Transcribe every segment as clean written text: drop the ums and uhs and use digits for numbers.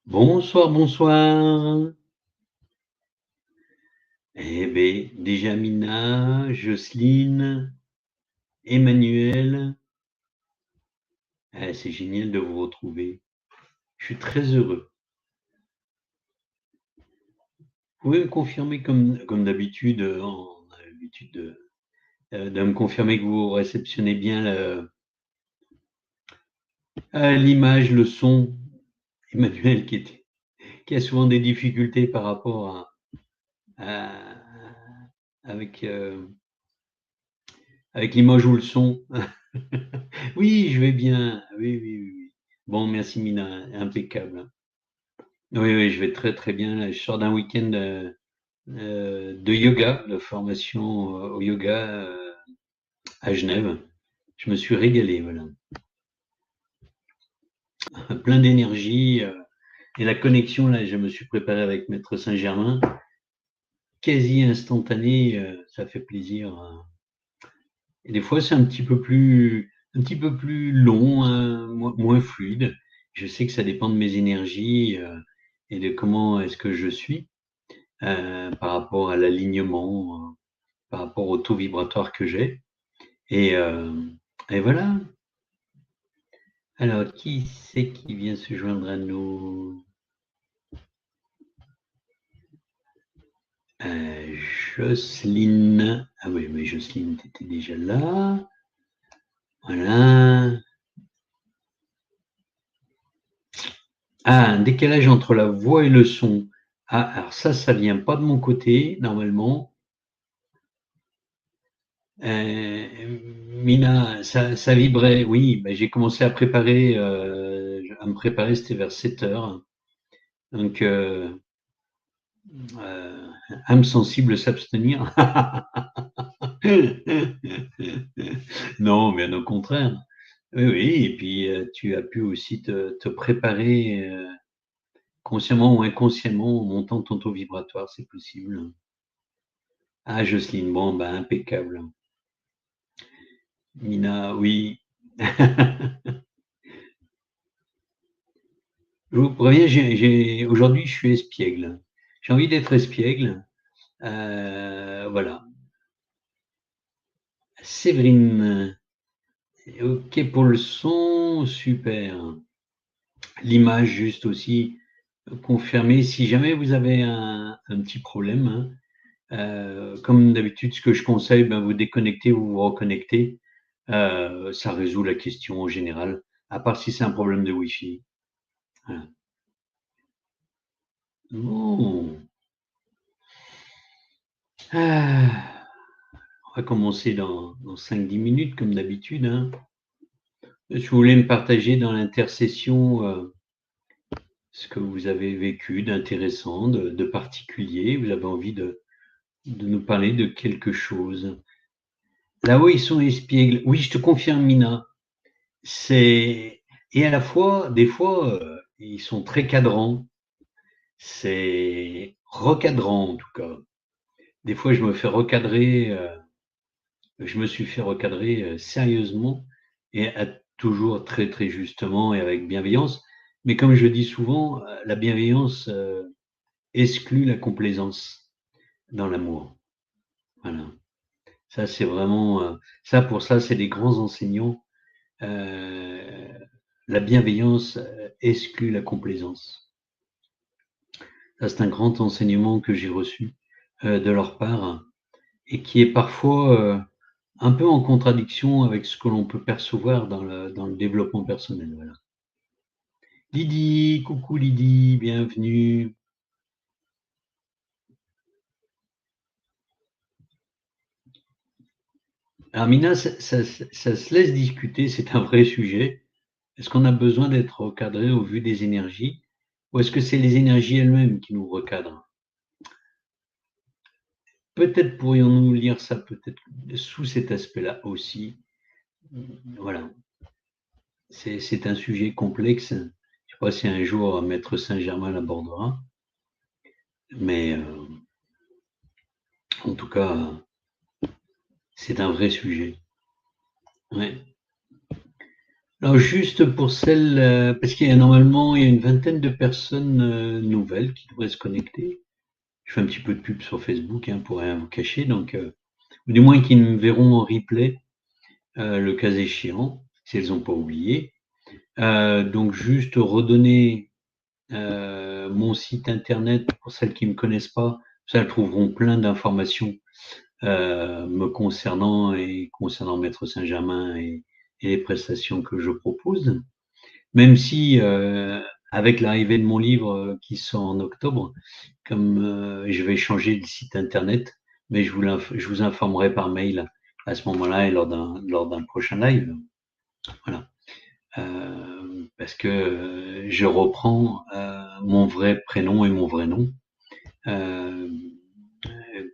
Bonsoir, bonsoir. Eh beh, déjà Mina, Jocelyne, Emmanuel. C'est génial de vous retrouver. Je suis très heureux. Vous pouvez me confirmer comme d'habitude, on a l'habitude de me confirmer que vous réceptionnez bien l'image, le son. Emmanuel qui a souvent des difficultés par rapport à- avec, avec l'image ou le son. Oui, je vais bien. Oui, oui, oui, oui. Bon, merci Mina, impeccable. Oui, oui, je vais très très bien. Là, je sors d'un week-end de yoga, de formation au yoga à Genève. Je me suis régalé, voilà. Plein d'énergie. Et la connexion, là, je me suis préparé avec Maître Saint-Germain, quasi instantanée, ça fait plaisir. Et des fois, c'est un petit peu plus long, hein, moins fluide. Je sais que ça dépend de mes énergies et de comment est-ce que je suis par rapport à l'alignement, par rapport au taux vibratoire que j'ai. Et, euh, et voilà. Alors, qui c'est qui vient se joindre à nous? Jocelyne. Ah oui, mais Jocelyne, tu étais déjà là. Voilà. Ah, un décalage entre la voix et le son. Ah, alors ça vient pas de mon côté, normalement. Mina, ça vibrait, oui. Ben, j'ai commencé à me préparer, c'était vers 7 heures. Donc, euh, âme sensible s'abstenir. Non, bien au contraire. Oui, oui, et puis tu as pu aussi te préparer consciemment ou inconsciemment en montant ton taux vibratoire, c'est possible. Ah, Jocelyne, bon, ben, impeccable. Mina, oui. Je vous préviens, aujourd'hui, je suis espiègle. J'ai envie d'être espiègle. Voilà. Séverine, ok pour le son, super. L'image, juste aussi, confirmer. Si jamais vous avez un petit problème, hein, comme d'habitude, ce que je conseille, ben, vous déconnectez, vous vous reconnectez. Ça résout la question en général, à part si c'est un problème de Wi-Fi. Voilà. Bon. Ah, on va commencer dans 5-10 minutes, comme d'habitude, hein. Si vous voulez me partager dans l'intercession ce que vous avez vécu d'intéressant, de particulier, vous avez envie de nous parler de quelque chose. Là-haut, ils sont espiègles. Oui, je te confirme, Mina. C'est et à la fois, des fois, ils sont très cadrants. C'est recadrant en tout cas. Des fois, je me suis fait recadrer sérieusement et toujours très très justement et avec bienveillance. Mais comme je dis souvent, la bienveillance exclut la complaisance dans l'amour. Voilà. Ça, c'est vraiment ça. Pour ça, c'est des grands enseignants. Euh, la bienveillance exclut la complaisance. Ça, c'est un grand enseignement que j'ai reçu de leur part et qui est parfois un peu en contradiction avec ce que l'on peut percevoir dans le développement personnel. Voilà. Lydie, coucou Lydie, bienvenue. Alors Mina, ça se laisse discuter, c'est un vrai sujet. Est-ce qu'on a besoin d'être recadré au vu des énergies ou est-ce que c'est les énergies elles-mêmes qui nous recadrent? Peut-être pourrions-nous lire ça peut-être sous cet aspect-là aussi. Voilà, c'est un sujet complexe. Je ne sais pas si un jour Maître Saint-Germain l'abordera, mais en tout cas, c'est un vrai sujet. Ouais. Alors juste pour celles, parce qu'il y a normalement il y a une vingtaine de personnes nouvelles qui devraient se connecter. Je fais un petit peu de pub sur Facebook hein, pour rien vous cacher, donc ou du moins qui me verront en replay le cas échéant, si elles n'ont pas oublié. Donc juste redonner mon site internet pour celles qui ne me connaissent pas, ça elles trouveront plein d'informations me concernant et concernant Maître Saint-Germain et les prestations que je propose. Même si, avec l'arrivée de mon livre qui sort en octobre, comme je vais changer de site internet, mais je vous informerai par mail à ce moment-là et lors d'un prochain live. Voilà. Parce que je reprends mon vrai prénom et mon vrai nom. Euh,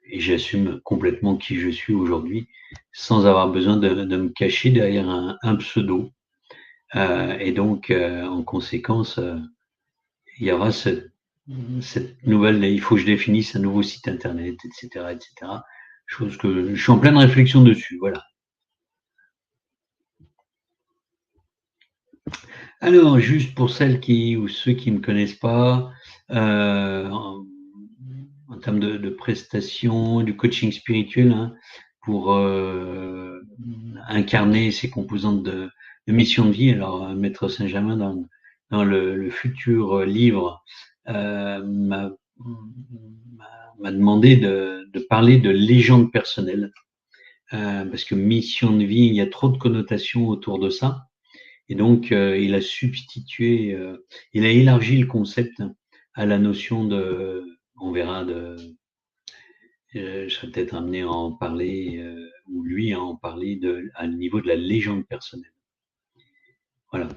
et j'assume complètement qui je suis aujourd'hui sans avoir besoin de me cacher derrière un pseudo. Et donc, en conséquence, il y aura cette nouvelle, il faut que je définisse un nouveau site internet, etc., etc. Chose que je suis en pleine réflexion dessus, voilà. Alors, juste pour celles qui ou ceux qui me connaissent pas, en termes de prestations, du coaching spirituel, hein, pour incarner ces composantes de mission de vie. Alors, Maître Saint-Germain, dans le futur livre, m'a demandé de parler de légende personnelle, parce que mission de vie, il y a trop de connotations autour de ça. Et donc, il a substitué, il a élargi le concept à la notion de, on verra, je serais peut-être amené à en parler, ou lui à en parler à niveau de la légende personnelle. Voilà.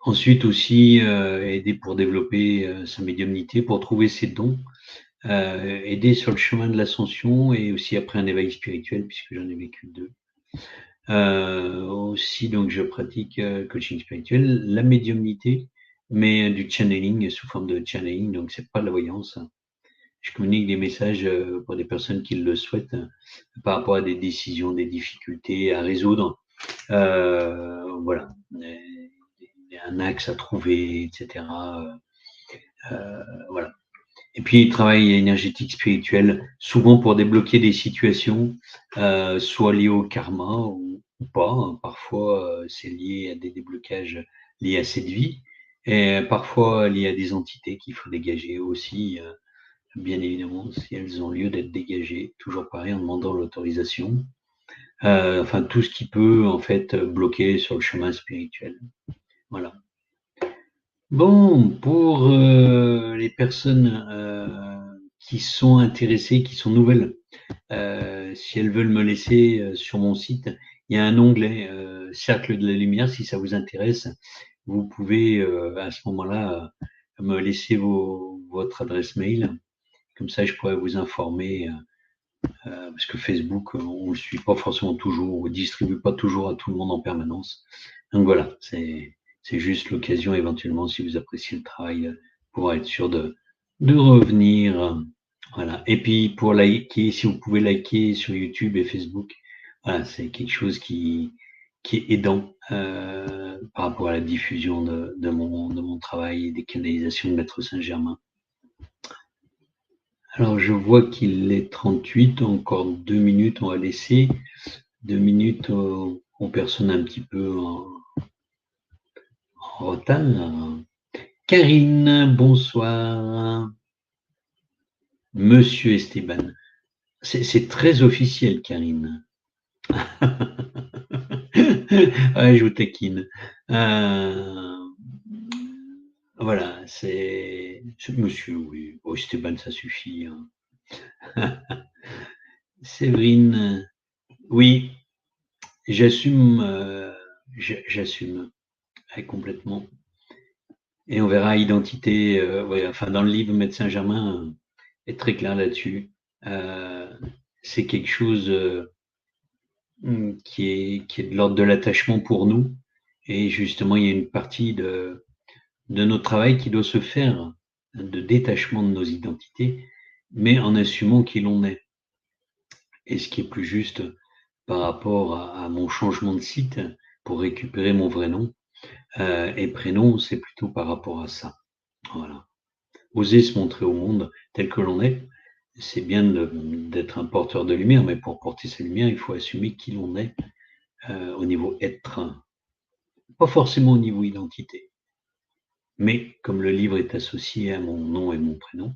Ensuite aussi, aider pour développer sa médiumnité, pour trouver ses dons, aider sur le chemin de l'ascension et aussi après un éveil spirituel, puisque j'en ai vécu deux. Aussi, donc, je pratique coaching spirituel, la médiumnité, mais du channeling sous forme de channeling, donc c'est pas de la voyance. Je communique des messages pour des personnes qui le souhaitent par rapport à des décisions, des difficultés à résoudre. Voilà, un axe à trouver, etc. Voilà. Et puis, travail énergétique spirituel, souvent pour débloquer des situations, soit liées au karma ou pas. Parfois, c'est lié à des déblocages liés à cette vie, et parfois liés à des entités qu'il faut dégager aussi, bien évidemment, si elles ont lieu d'être dégagées. Toujours pareil, en demandant l'autorisation. Enfin, tout ce qui peut, en fait, bloquer sur le chemin spirituel. Voilà. Bon, pour les personnes qui sont intéressées, qui sont nouvelles, si elles veulent me laisser sur mon site, il y a un onglet Cercle de la Lumière. Si ça vous intéresse, vous pouvez à ce moment-là me laisser votre adresse mail. Comme ça, je pourrais vous informer. Parce que Facebook, on ne le suit pas forcément toujours, on ne distribue pas toujours à tout le monde en permanence. Donc voilà, c'est juste l'occasion éventuellement, si vous appréciez le travail, pour être sûr de revenir. Voilà. Et puis pour liker, si vous pouvez liker sur YouTube et Facebook, voilà, c'est quelque chose qui est aidant par rapport à la diffusion de mon travail et des canalisations de Maître Saint-Germain. Alors je vois qu'il est 38, encore 2 minutes, on va laisser 2 minutes aux personnes un petit peu en retard. Karine, bonsoir. Monsieur Esteban. C'est très officiel, Karine. Ouais, je vous taquine. Voilà, c'est monsieur, oui. Oh, Esteban, ça suffit. Hein. Séverine, oui, j'assume, j'assume complètement. Et on verra identité, ouais, enfin dans le livre Maître Saint-Germain est très clair là-dessus. C'est quelque chose qui est de l'ordre de l'attachement pour nous. Et justement, il y a une partie de notre travail qui doit se faire de détachement de nos identités, mais en assumant qui l'on est. Et ce qui est plus juste par rapport à mon changement de site, pour récupérer mon vrai nom. Et prénom, c'est plutôt par rapport à ça. Voilà. Oser se montrer au monde tel que l'on est, c'est bien d'être un porteur de lumière, mais pour porter sa lumière, il faut assumer qui l'on est au niveau être, pas forcément au niveau identité. Mais comme le livre est associé à mon nom et mon prénom,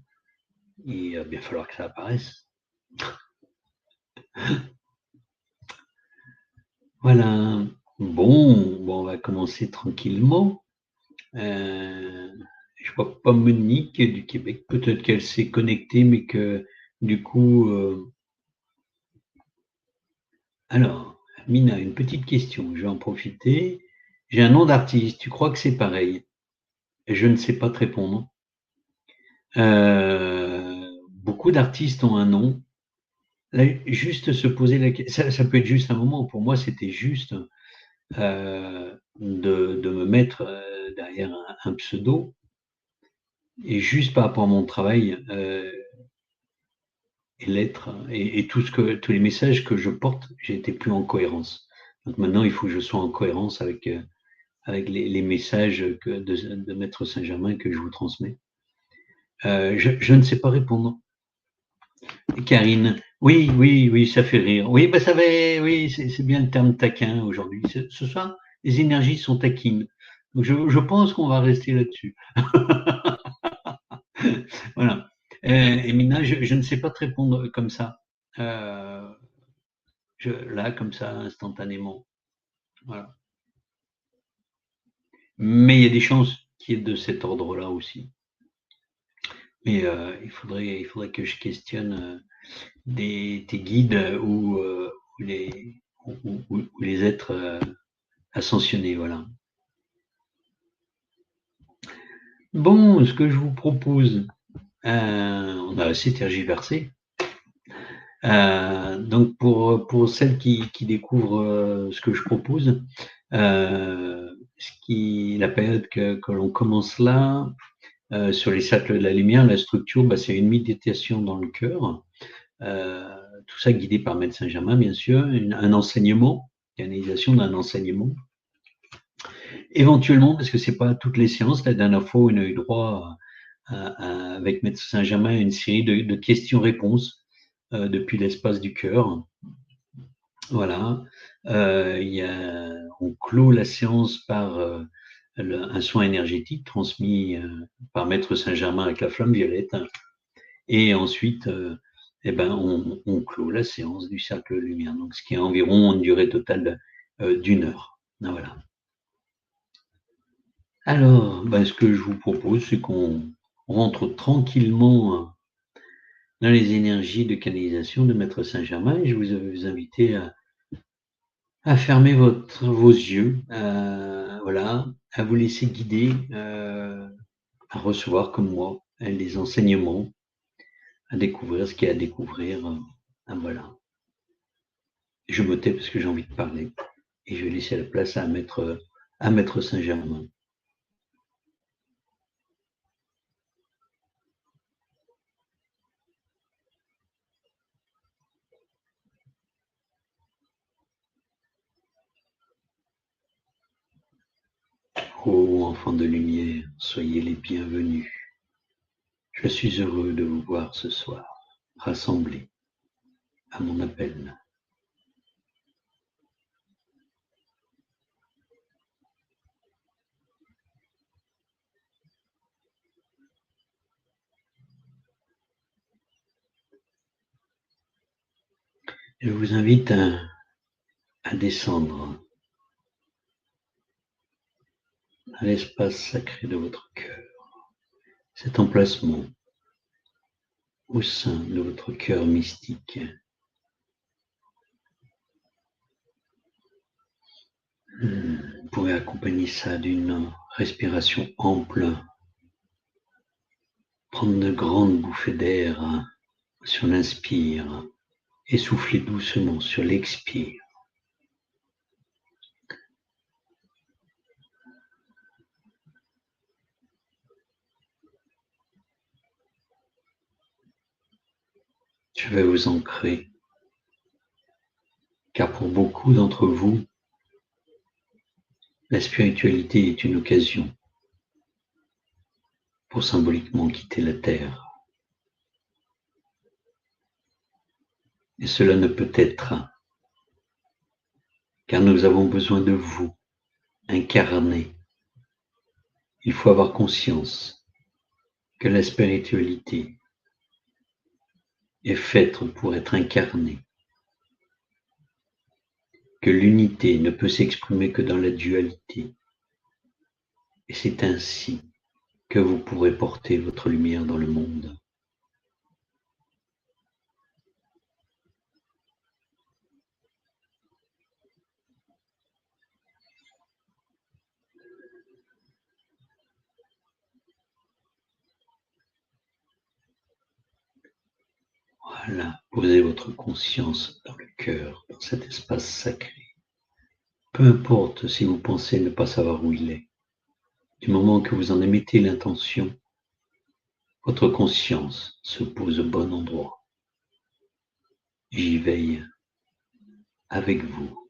il va bien falloir que ça apparaisse. Voilà. Bon, on va commencer tranquillement. Je vois pas Monique du Québec. Peut-être qu'elle s'est connectée, mais que du coup. Alors, Mina, une petite question. Je vais en profiter. J'ai un nom d'artiste. Tu crois que c'est pareil? Je ne sais pas te répondre. Beaucoup d'artistes ont un nom. Là, juste se poser la question. Ça peut être juste un moment. Pour moi, c'était juste de me mettre derrière un pseudo. Et juste par rapport à mon travail, et l'être et tous les messages que je porte, j'ai été plus en cohérence. Donc maintenant, il faut que je sois en cohérence avec les messages de Maître Saint-Germain que je vous transmets. Je ne sais pas répondre. Karine, oui, oui, oui, ça fait rire. Oui, bah ça va, oui, c'est bien le terme taquin aujourd'hui. Ce soir, les énergies sont taquines. Donc je pense qu'on va rester là-dessus. Voilà. Et Mina, je ne sais pas te répondre comme ça. Euh, là, comme ça, instantanément. Voilà. Mais il y a des chances qu'il y ait de cet ordre-là aussi. Mais il faudrait que je questionne tes guides ou les êtres ascensionnés. Voilà. Bon, ce que je vous propose, on a assez tergiversé. Donc pour celles qui découvrent ce que je propose, la période que l'on commence là, sur les cercles de la lumière, la structure, bah, c'est une méditation dans le cœur, tout ça guidé par Maître Saint-Germain, bien sûr, un enseignement, canalisation d'un enseignement. Éventuellement, parce que c'est pas toutes les séances, la dernière fois, on a eu droit avec Maître Saint-Germain à une série de questions-réponses depuis l'espace du cœur. Voilà. On clôt la séance par un soin énergétique transmis par Maître Saint-Germain avec la flamme violette. Et ensuite, eh ben, on clôt la séance du cercle de lumière. Donc, ce qui est environ une durée totale d'1 heure. Voilà. Alors, ben, ce que je vous propose, c'est qu'on rentre tranquillement dans les énergies de canalisation de Maître Saint-Germain. Et je vous inviter à fermer vos yeux, voilà, à vous laisser guider, à recevoir comme moi les enseignements, à découvrir ce qu'il y a à découvrir. Voilà. Je me tais parce que j'ai envie de parler et je vais laisser la place à Maître Saint-Germain. Ô enfants de lumière, soyez les bienvenus. Je suis heureux de vous voir ce soir, rassemblés à mon appel. Je vous invite à descendre à l'espace sacré de votre cœur, cet emplacement au sein de votre cœur mystique. Vous pouvez accompagner ça d'une respiration ample, prendre de grandes bouffées d'air sur l'inspire et souffler doucement sur l'expire. Je vais vous ancrer, car pour beaucoup d'entre vous, La spiritualité est une occasion pour symboliquement quitter la terre. Et cela ne peut être, car nous avons besoin de vous, incarnés. Il faut avoir conscience que la spiritualité est faite pour être incarnée, que l'unité ne peut s'exprimer que dans la dualité. Et c'est ainsi que vous pourrez porter votre lumière dans le monde. Voilà, posez votre conscience dans le cœur, dans cet espace sacré. Peu importe si vous pensez ne pas savoir où il est. Du moment que vous en émettez l'intention, votre conscience se pose au bon endroit. J'y veille avec vous.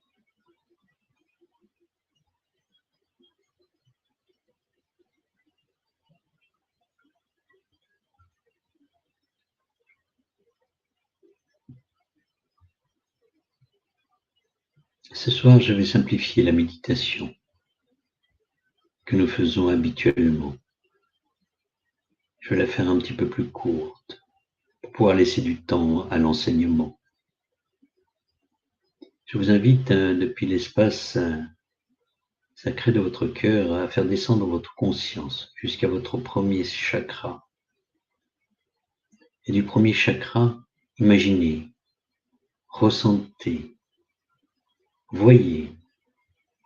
Ce soir, je vais simplifier la méditation que nous faisons habituellement. Je vais la faire un petit peu plus courte pour pouvoir laisser du temps à l'enseignement. Je vous invite depuis l'espace sacré de votre cœur à faire descendre votre conscience jusqu'à votre premier chakra. Et du premier chakra, imaginez, ressentez, voyez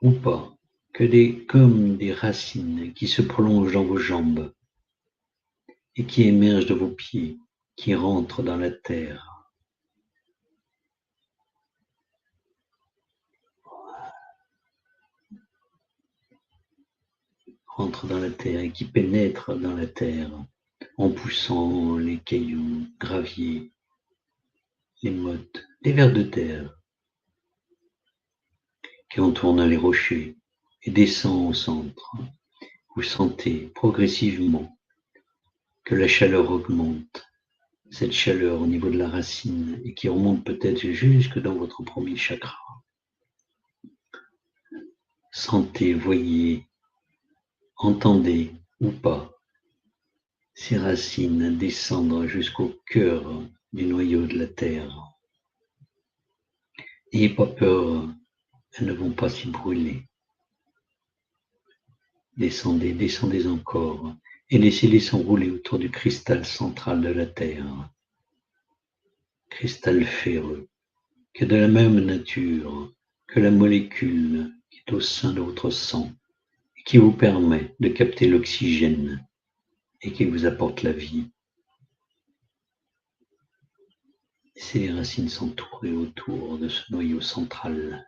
ou pas que comme des racines qui se prolongent dans vos jambes et qui émergent de vos pieds, qui rentrent dans la terre. Rentrent dans la terre et qui pénètrent dans la terre en poussant les cailloux, graviers, les mottes, les vers de terre qui entourent les rochers et descend au centre. Vous sentez progressivement que la chaleur augmente, cette chaleur au niveau de la racine et qui remonte peut-être jusque dans votre premier chakra. Sentez, voyez, entendez ou pas ces racines descendre jusqu'au cœur du noyau de la terre. N'ayez pas peur, elles ne vont pas s'y brûler. Descendez, descendez encore, et laissez-les s'enrouler autour du cristal central de la terre. Cristal ferreux, qui est de la même nature que la molécule qui est au sein de votre sang, et qui vous permet de capter l'oxygène, et qui vous apporte la vie. Laissez les racines s'entourer autour de ce noyau central.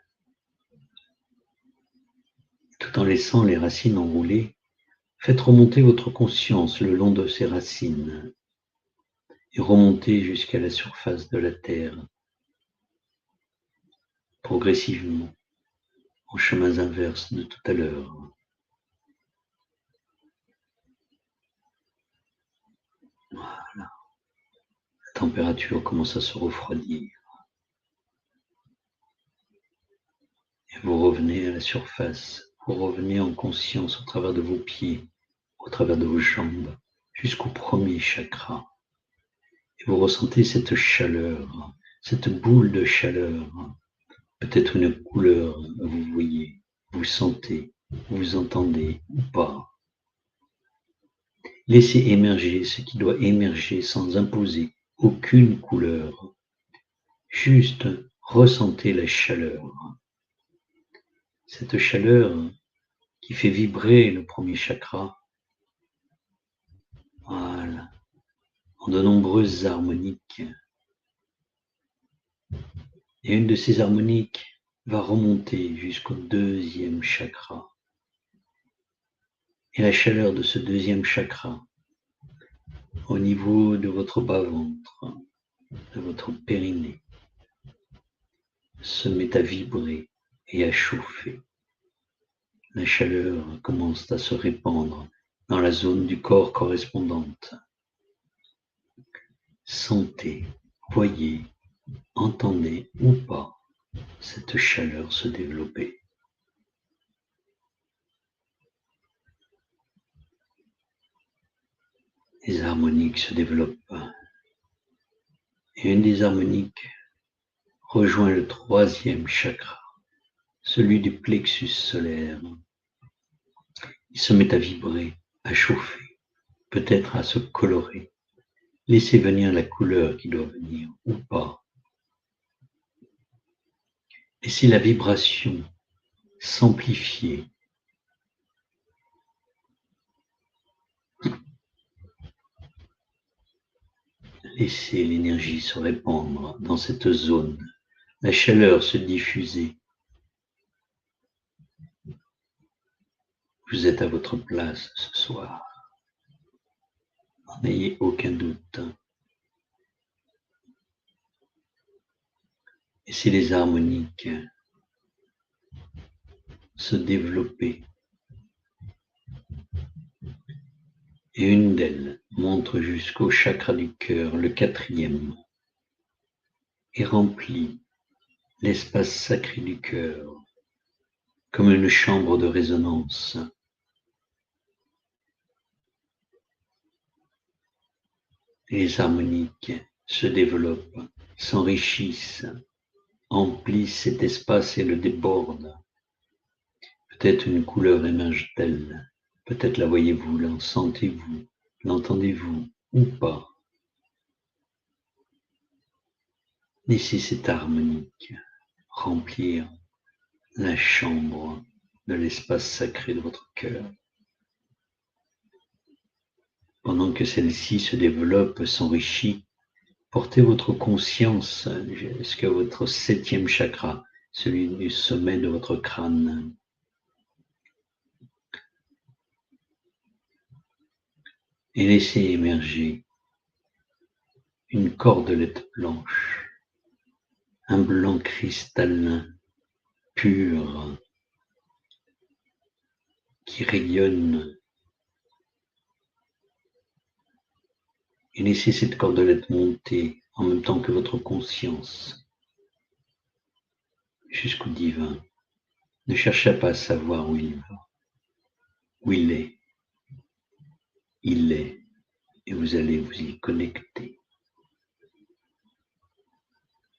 Tout en laissant les racines enrouler, faites remonter votre conscience le long de ces racines et remontez jusqu'à la surface de la terre, progressivement, aux chemins inverses de tout à l'heure. Voilà. La température commence à se refroidir. Et vous revenez à la surface, vous revenez en conscience au travers de vos pieds, au travers de vos jambes, jusqu'au premier chakra. Et vous ressentez cette chaleur, cette boule de chaleur, peut-être une couleur, vous voyez, vous sentez, vous entendez ou pas. Laissez émerger ce qui doit émerger sans imposer aucune couleur. Juste ressentez la chaleur. Cette chaleur qui fait vibrer le premier chakra. Voilà. En de nombreuses harmoniques. Et une de ces harmoniques va remonter jusqu'au deuxième chakra. Et la chaleur de ce deuxième chakra, au niveau de votre bas-ventre, de votre périnée, se met à vibrer et à chauffer. La chaleur commence à se répandre dans la zone du corps correspondante. Sentez, voyez, entendez ou pas cette chaleur se développer. Les harmoniques se développent. Et une des harmoniques rejoint le troisième chakra, celui du plexus solaire. Il se met à vibrer, à chauffer, peut-être à se colorer. Laissez venir la couleur qui doit venir, ou pas. Laissez la vibration s'amplifier. Laissez l'énergie se répandre dans cette zone, la chaleur se diffuser. Vous êtes à votre place ce soir. N'en ayez aucun doute. Laissez les harmoniques se développer. Et une d'elles monte jusqu'au chakra du cœur, le quatrième, et remplit l'espace sacré du cœur comme une chambre de résonance. Les harmoniques se développent, s'enrichissent, emplissent cet espace et le débordent. Peut-être une couleur émerge-t-elle, peut-être la voyez-vous, la sentez-vous, l'entendez-vous ou pas. Laissez cette harmonique remplir la chambre de l'espace sacré de votre cœur. Pendant que celle-ci se développe, s'enrichit, portez votre conscience jusqu'à votre septième chakra, celui du sommet de votre crâne. Et laissez émerger une cordelette blanche, un blanc cristallin pur qui rayonne. Et laissez cette cordelette monter en même temps que votre conscience jusqu'au divin. Ne cherchez pas à savoir où il va, où il est. Il est, et vous allez vous y connecter.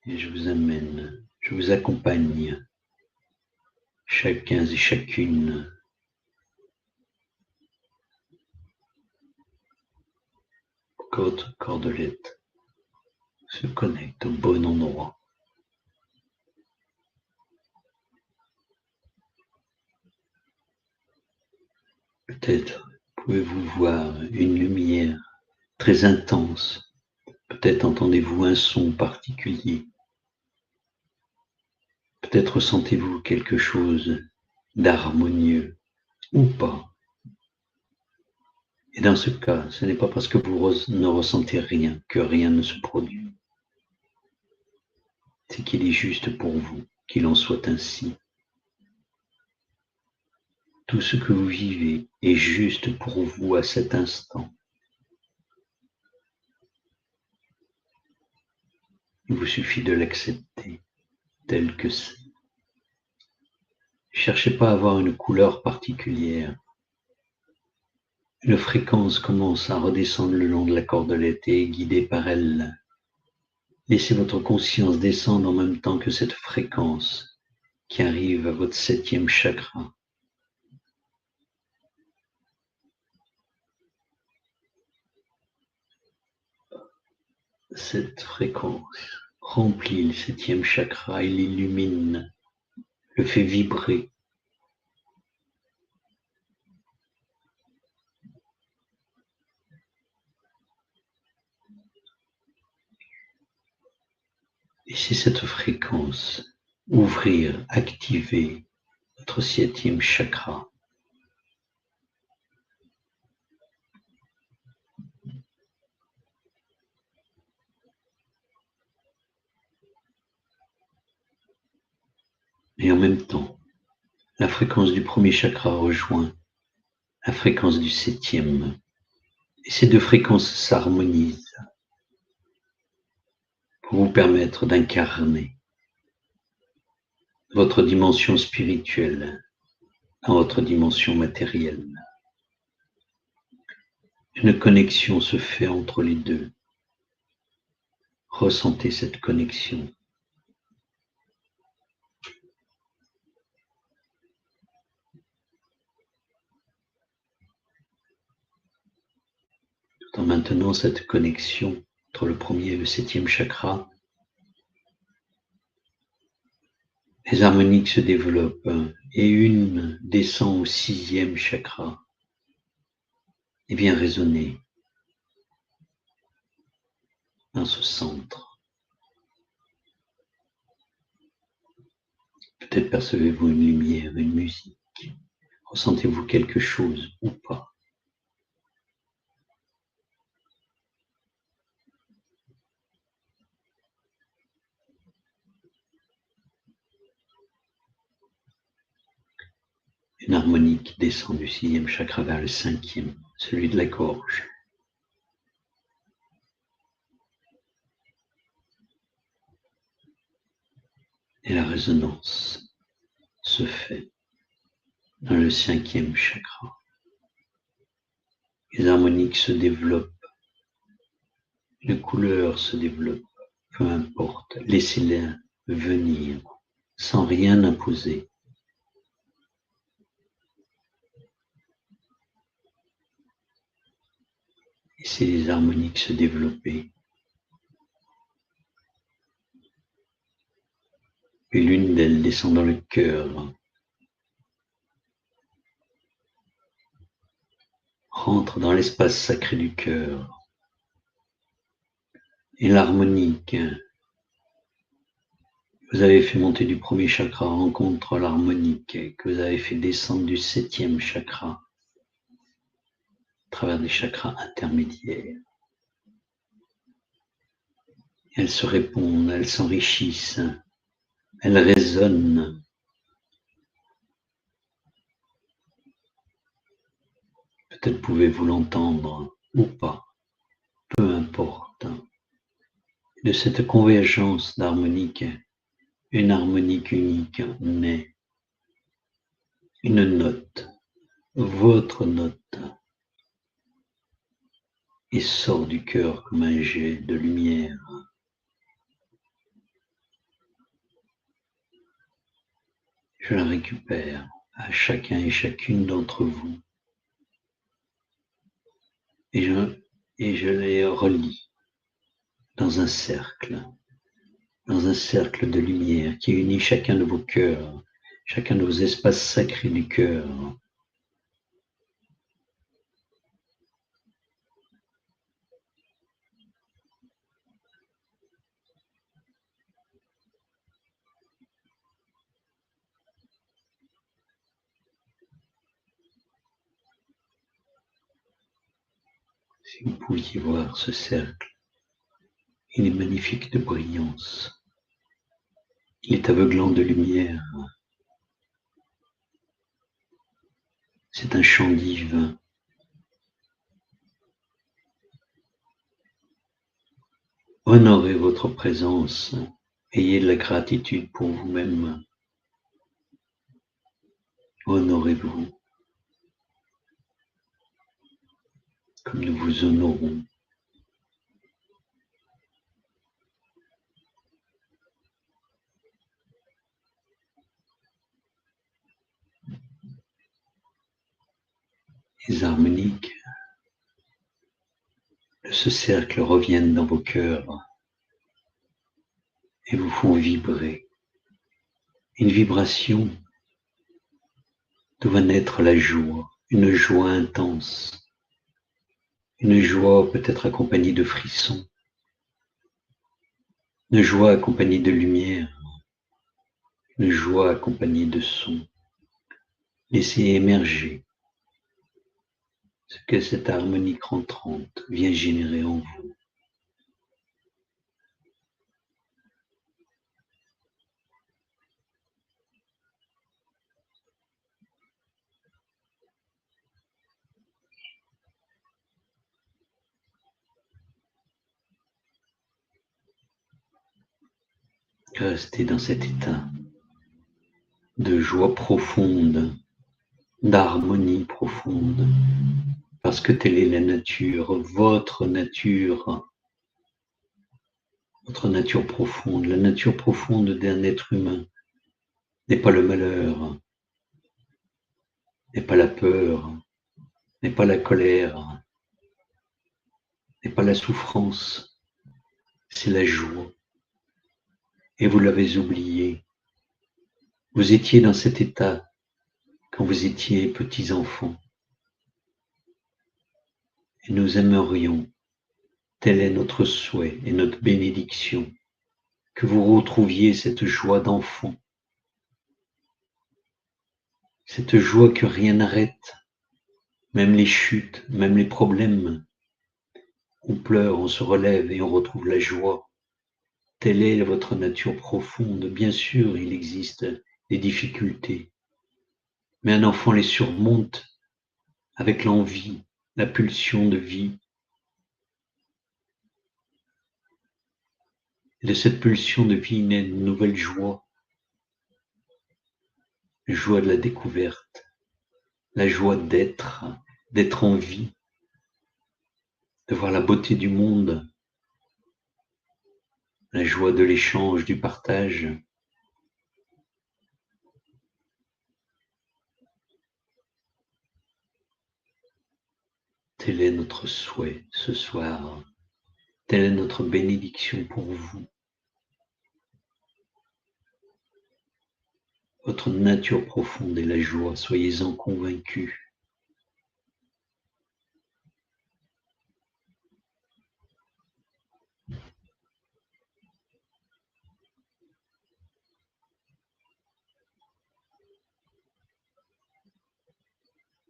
Et je vous amène, je vous accompagne, chacun et chacune, pour que votre cordelette se connecte au bon endroit. Peut-être pouvez-vous voir une lumière très intense, peut-être entendez-vous un son particulier, peut-être sentez-vous quelque chose d'harmonieux ou pas. Et dans ce cas, ce n'est pas parce que vous ne ressentez rien que rien ne se produit. C'est qu'il est juste pour vous, qu'il en soit ainsi. Tout ce que vous vivez est juste pour vous à cet instant. Il vous suffit de l'accepter tel que c'est. Ne cherchez pas à avoir une couleur particulière. Une fréquence commence à redescendre le long de la cordelette et est guidée par elle. Laissez votre conscience descendre en même temps que cette fréquence qui arrive à votre septième chakra. Cette fréquence remplit le septième chakra et l'illumine, le fait vibrer. Laissez cette fréquence ouvrir, activer votre septième chakra. Et en même temps, La fréquence du premier chakra rejoint la fréquence du septième. Et ces deux fréquences s'harmonisent pour vous permettre d'incarner votre dimension spirituelle dans votre dimension matérielle. Une connexion se fait entre les deux. Ressentez cette connexion. Tout en maintenant cette connexion entre le premier et le septième chakra, les harmoniques se développent et une descend au sixième chakra et vient résonner dans ce centre. Peut-être percevez-vous une lumière, une musique. Ressentez-vous quelque chose ou pas? Une harmonique descend du sixième chakra vers le cinquième, celui de la gorge. Et la résonance se fait dans le cinquième chakra. Les harmoniques se développent, les couleurs se développent, peu importe, laissez-les venir sans rien imposer. Laissez les harmoniques se développer. Et l'une d'elles descend dans le cœur, rentre dans l'espace sacré du cœur. Et l'harmonique, vous avez fait monter du premier chakra rencontre l'harmonique que vous avez fait descendre du septième chakra à travers des chakras intermédiaires. Elles se répondent, elles s'enrichissent, elles résonnent. Peut-être pouvez-vous l'entendre ou pas, peu importe. De cette convergence d'harmonique, une harmonique unique naît. Une note, votre note, et sort du cœur comme un jet de lumière. Je la récupère à chacun et chacune d'entre vous et je les relie dans un cercle de lumière qui unit chacun de vos cœurs, chacun de vos espaces sacrés du cœur. Si vous pouviez voir ce cercle, il est magnifique de brillance. Il est aveuglant de lumière. C'est un chant divin. Honorez votre présence. Ayez de la gratitude pour vous-même. Honorez-vous comme nous vous honorons. Les harmoniques de ce cercle reviennent dans vos cœurs et vous font vibrer. Une vibration d'où va naître la joie, une joie intense, une joie peut-être accompagnée de frissons, une joie accompagnée de lumière, une joie accompagnée de son. Laissez émerger ce que cette harmonique rentrante vient générer en vous. rester dans cet état de joie profonde, d'harmonie profonde, parce que telle est la nature, votre nature profonde. La nature profonde d'un être humain n'est pas le malheur, n'est pas la peur, n'est pas la colère, n'est pas la souffrance, c'est la joie. Et vous l'avez oublié. Vous étiez dans cet état quand vous étiez petits enfants. Et nous aimerions, tel est notre souhait et notre bénédiction, que vous retrouviez cette joie d'enfant, cette joie que rien n'arrête, même les chutes, même les problèmes. On pleure, on se relève et on retrouve la joie. Telle est votre nature profonde. Bien sûr, il existe des difficultés, mais un enfant les surmonte avec l'envie, la pulsion de vie. Et de cette pulsion de vie naît une nouvelle joie, la joie de la découverte, la joie d'être en vie, de voir la beauté du monde, la joie de l'échange, du partage. Tel est notre souhait ce soir, telle est notre bénédiction pour vous. Votre nature profonde est la joie, soyez-en convaincus.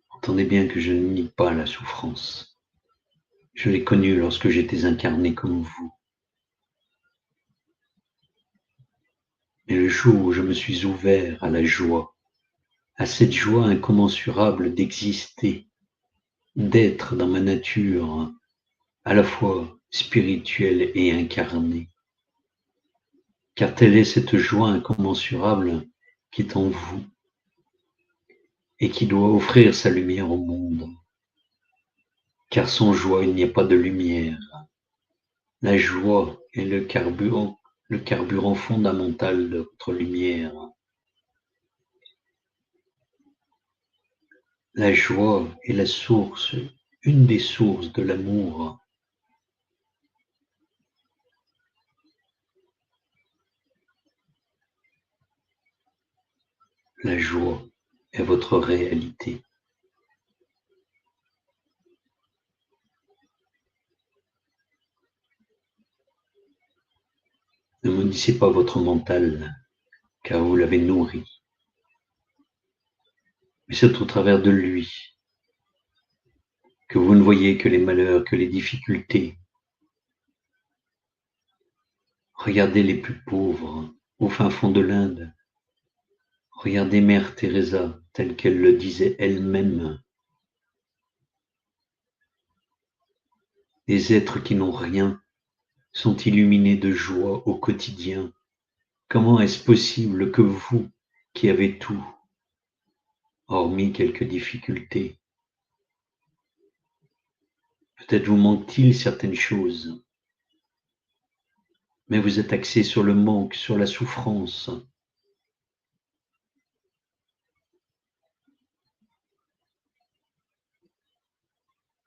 Entendez bien que je ne nie pas la souffrance. Je l'ai connue lorsque j'étais incarné comme vous. Mais le jour où je me suis ouvert à la joie, à cette joie incommensurable d'exister, d'être dans ma nature, à la fois spirituelle et incarnée, car telle est cette joie incommensurable qui est en vous et qui doit offrir sa lumière au monde. Car sans joie, il n'y a pas de lumière. La joie est le carburant fondamental de votre lumière. La joie est la source, une des sources de l'amour. La joie est votre réalité. Ne maudissez pas votre mental, car vous l'avez nourri. Mais c'est au travers de lui que vous ne voyez que les malheurs, que les difficultés. Regardez les plus pauvres au fin fond de l'Inde. Regardez Mère Teresa, telle qu'elle le disait elle-même. Les êtres qui n'ont rien sont illuminés de joie au quotidien. Comment est-ce possible que vous, qui avez tout, hormis quelques difficultés, peut-être vous manque-t-il certaines choses, mais vous êtes axé sur le manque, sur la souffrance.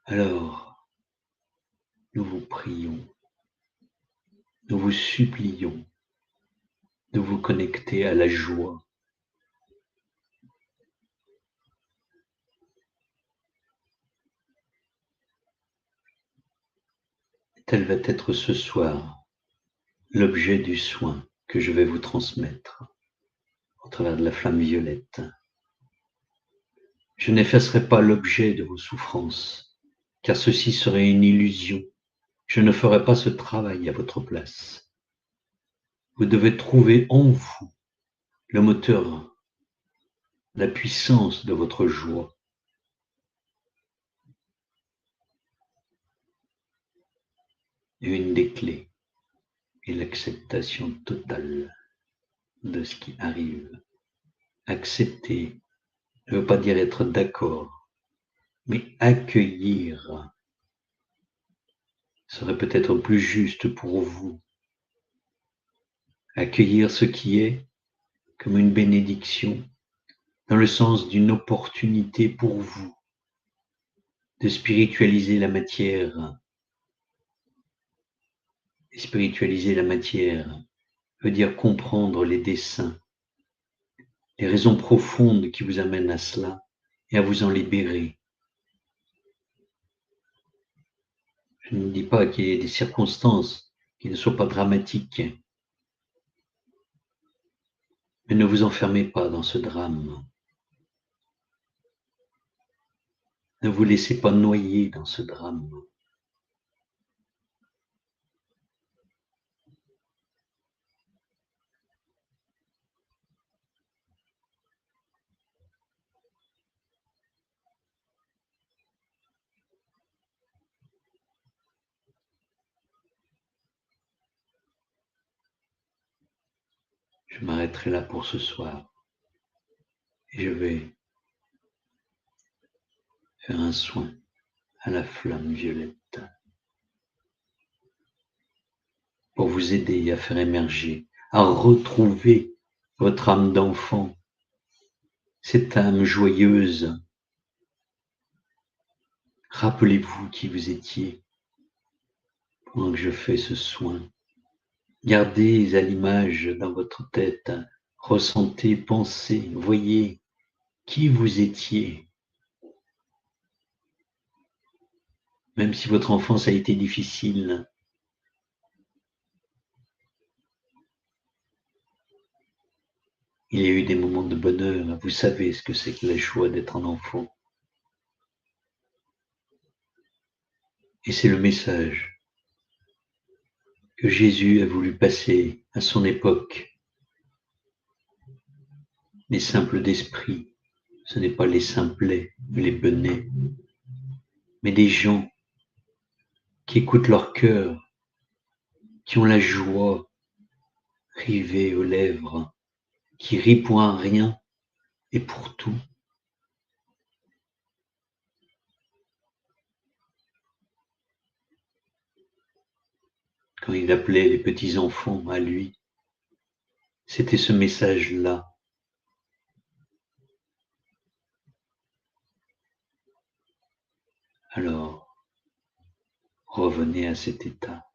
Alors, nous vous prions, nous vous supplions de vous connecter à la joie. Tel va être ce soir l'objet du soin que je vais vous transmettre au travers de la flamme violette. Je n'effacerai pas l'objet de vos souffrances, car ceci serait une illusion. Je ne ferai pas ce travail à votre place. Vous devez trouver en vous le moteur, la puissance de votre joie. Et une des clés est l'acceptation totale de ce qui arrive. Accepter ne veut pas dire être d'accord, mais accueillir serait peut-être plus juste pour vous. Accueillir ce qui est comme une bénédiction, dans le sens d'une opportunité pour vous de spiritualiser la matière. Et spiritualiser la matière veut dire comprendre les desseins, les raisons profondes qui vous amènent à cela et à vous en libérer. Je ne dis pas qu'il y ait des circonstances qui ne soient pas dramatiques, mais ne vous enfermez pas dans ce drame. Ne vous laissez pas noyer dans ce drame. Je m'arrêterai là pour ce soir et je vais faire un soin à la flamme violette pour vous aider à faire émerger, à retrouver votre âme d'enfant, cette âme joyeuse. Rappelez-vous qui vous étiez pendant que je fais ce soin. Gardez à l'image dans votre tête, ressentez, pensez, voyez qui vous étiez. Même si votre enfance a été difficile, il y a eu des moments de bonheur. Vous savez ce que c'est que la joie d'être un enfant. Et c'est le message que Jésus a voulu passer à son époque. Les simples d'esprit, ce n'est pas les simplets, les benets, mais des gens qui écoutent leur cœur, qui ont la joie rivée aux lèvres, qui rient pour un rien et pour tout. Quand il appelait les petits-enfants à lui, c'était ce message-là. Alors, revenez à cet état.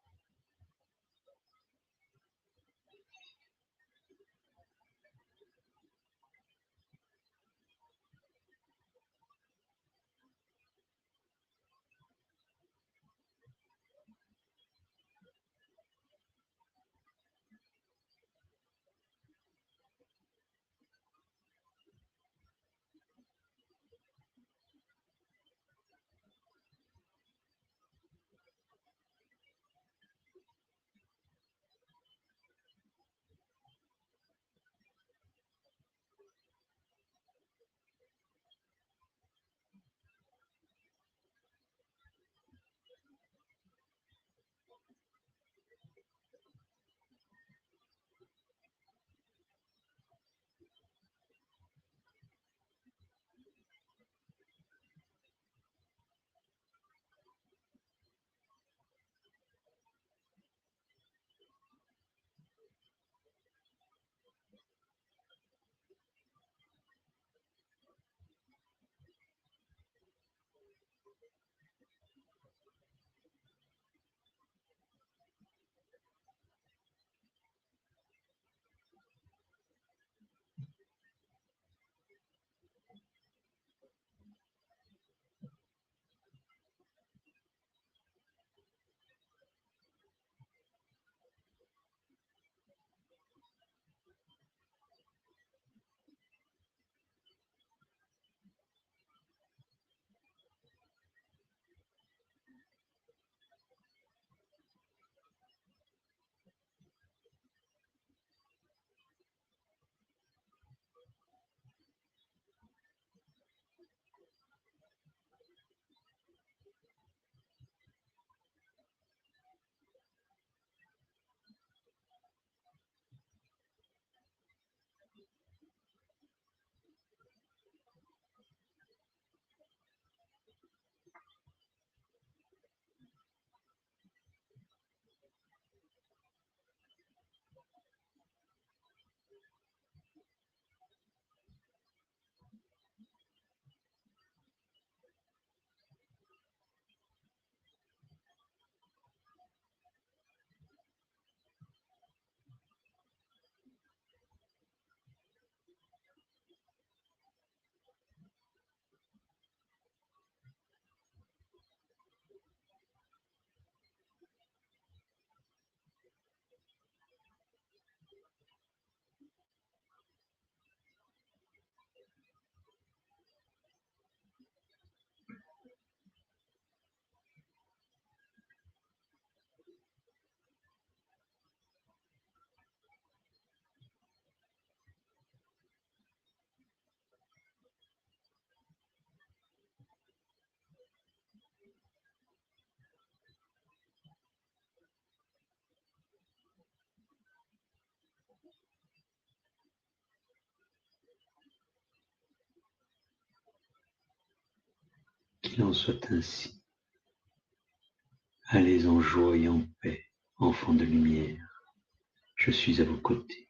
Qu'il en soit ainsi. Allez en joie et en paix, enfants de lumière. Je suis à vos côtés.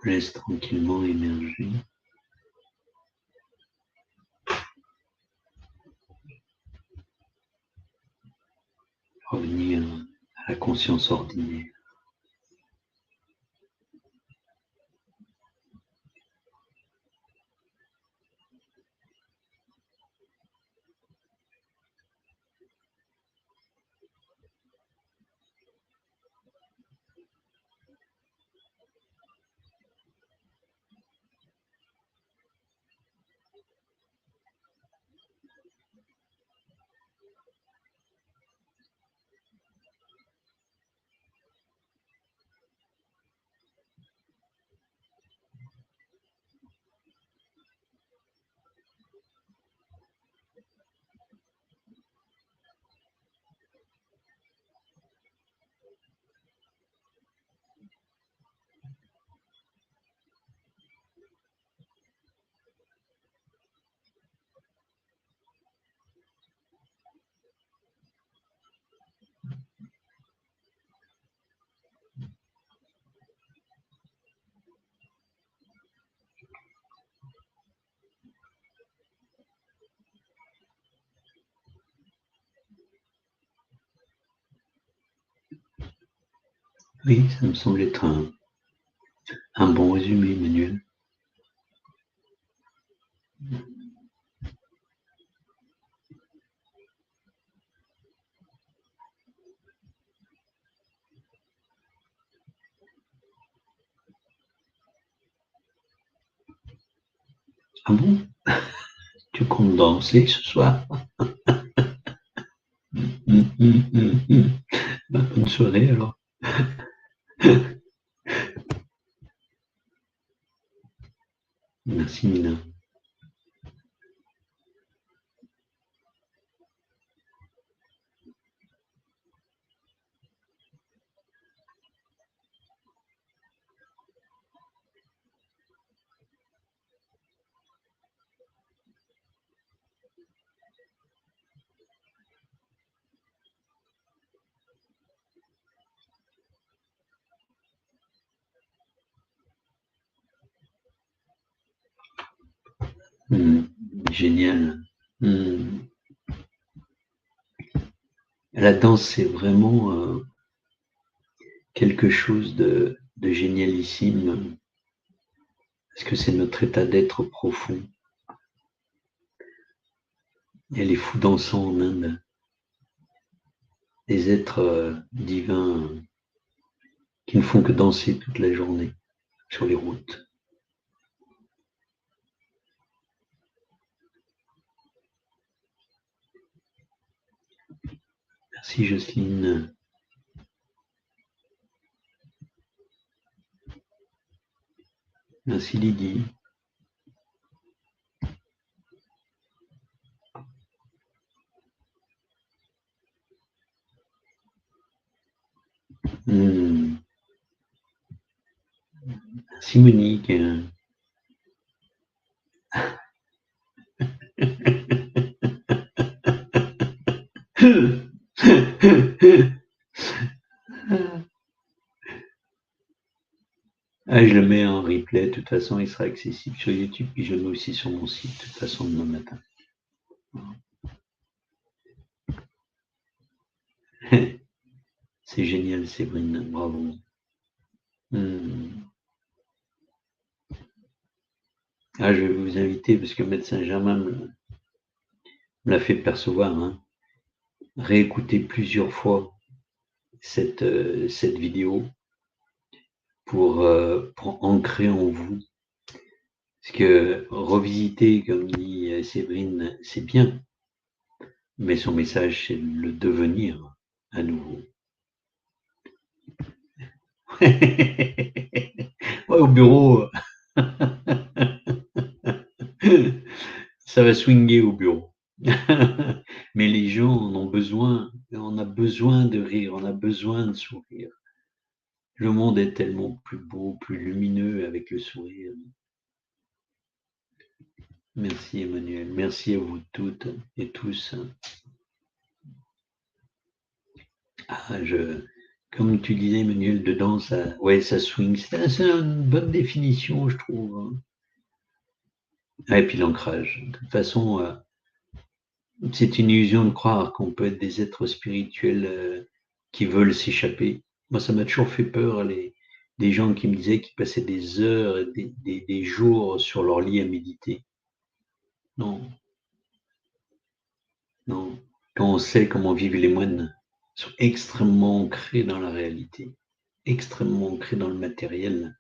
Je vous laisse tranquillement émerger. Revenir à la conscience ordinaire. Oui, ça me semble être un bon résumé, Manuel. Ah bon? Tu comptes danser ce soir? Bah, bonne soirée alors. Merci Nina. Mmh, génial. Mmh. La danse, c'est vraiment quelque chose de génialissime, parce que c'est notre état d'être profond. Il y a les fous dansants en Inde, des êtres divins qui ne font que danser toute la journée sur les routes. Merci Jocelyne. Merci Lydie. Merci Monique. Ah, je le mets en replay, de toute façon, il sera accessible sur YouTube, puis je le mets aussi sur mon site, de toute façon, demain matin. C'est génial, Séverine, bravo. Ah, je vais vous inviter, parce que Maître Saint-Germain me l'a fait percevoir, hein. Réécouter plusieurs fois cette vidéo pour ancrer en vous. Parce que revisiter, comme dit Séverine, c'est bien, mais son message, c'est le devenir à nouveau. Ouais, au bureau, ça va swinguer au bureau. Mais les gens en ont besoin, on a besoin de rire, on a besoin de sourire. Le monde est tellement plus beau, plus lumineux avec le sourire. Merci Emmanuel, merci à vous toutes et tous. Ah, comme tu disais Emmanuel, dedans, ça swing. C'est une bonne définition, je trouve. Ah, et puis l'ancrage. De toute façon, c'est une illusion de croire qu'on peut être des êtres spirituels qui veulent s'échapper. Moi, ça m'a toujours fait peur, des gens qui me disaient qu'ils passaient des heures et des jours sur leur lit à méditer. Non, non. Quand on sait comment vivent les moines, ils sont extrêmement ancrés dans la réalité, extrêmement ancrés dans le matériel.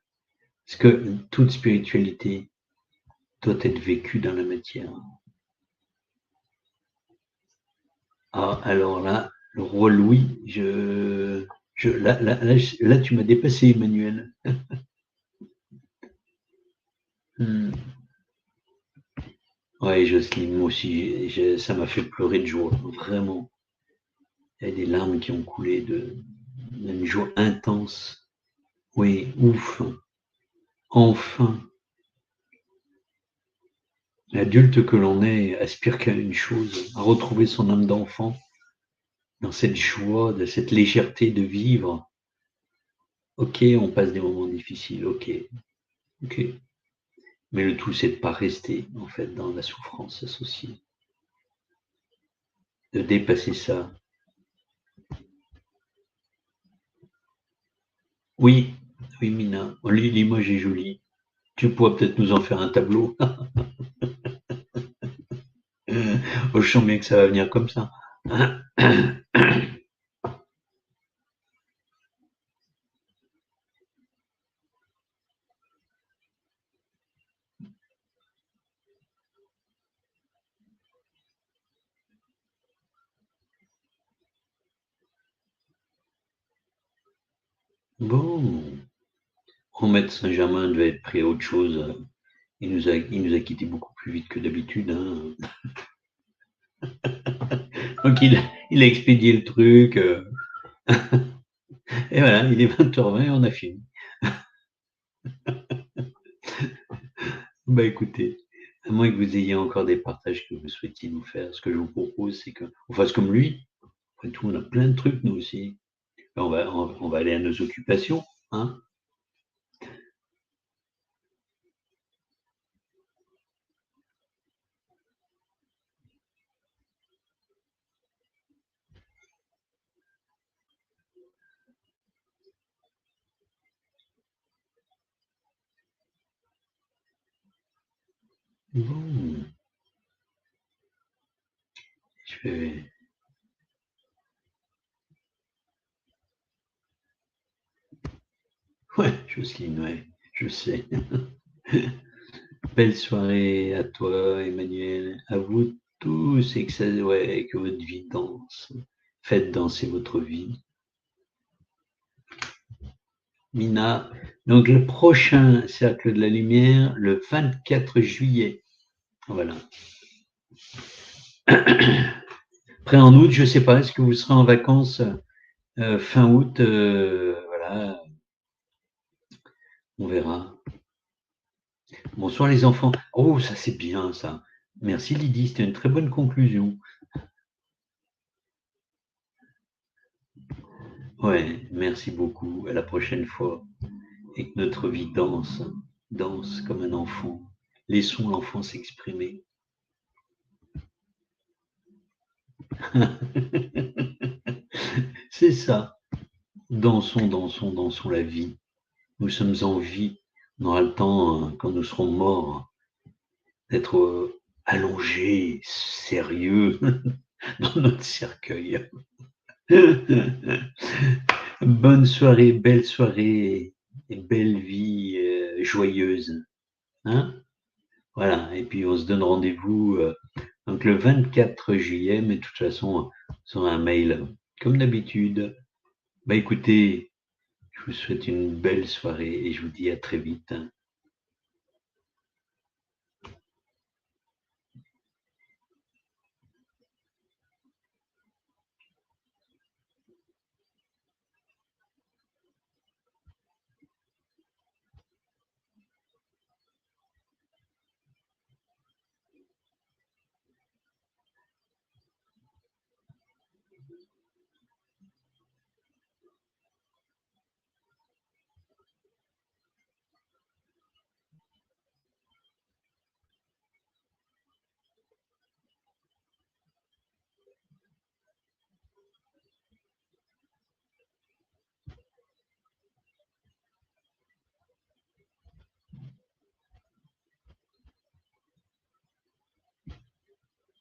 Parce que toute spiritualité doit être vécue dans la matière. Ah, alors là, le roi Louis, là, tu m'as dépassé, Emmanuel. Hmm. Ouais, Jocelyne, moi aussi, ça m'a fait pleurer de joie, vraiment. Il y a des larmes qui ont coulé d'une joie intense. Oui, ouf, enfin. L'adulte que l'on est aspire qu'à une chose, à retrouver son âme d'enfant dans cette joie, de cette légèreté de vivre. Ok, on passe des moments difficiles, ok, ok. Mais le tout, c'est de ne pas rester, en fait, dans la souffrance associée. De dépasser ça. Oui, oui, Mina, l'image est jolie. Tu pourrais peut-être nous en faire un tableau. Je sens bien que ça va venir comme ça. Bon, Maître Saint-Germain devait être pris à autre chose. Il nous a quittés beaucoup plus vite que d'habitude, hein. Donc il a expédié le truc. Et voilà, il est 20h20 et on a fini. Bah écoutez, à moins que vous ayez encore des partages que vous souhaitiez nous faire, ce que je vous propose, c'est qu'on fasse comme lui. Après tout, on a plein de trucs, nous aussi. On va aller à nos occupations, hein. Bon, je vais... Ouais, Jocelyne, ouais, je sais. Belle soirée à toi, Emmanuel, à vous tous, et que votre vie danse. Faites danser votre vie. Mina, donc le prochain Cercle de la Lumière, le 24 juillet. Voilà. Après, en août, je ne sais pas, est-ce que vous serez en vacances fin août, voilà, on verra. Bonsoir les enfants. Oh, ça c'est bien ça. Merci Lydie, c'était une très bonne conclusion. Ouais, merci beaucoup. À la prochaine fois. Et que notre vie danse, danse comme un enfant. Laissons l'enfant s'exprimer. C'est ça. Dansons, dansons, dansons la vie. Nous sommes en vie. On aura le temps, quand nous serons morts, d'être allongés, sérieux, dans notre cercueil. Bonne soirée et belle vie joyeuse. Hein, voilà, et puis on se donne rendez-vous donc le 24 juillet, mais de toute façon, sur un mail, comme d'habitude. Bah écoutez, je vous souhaite une belle soirée et je vous dis à très vite.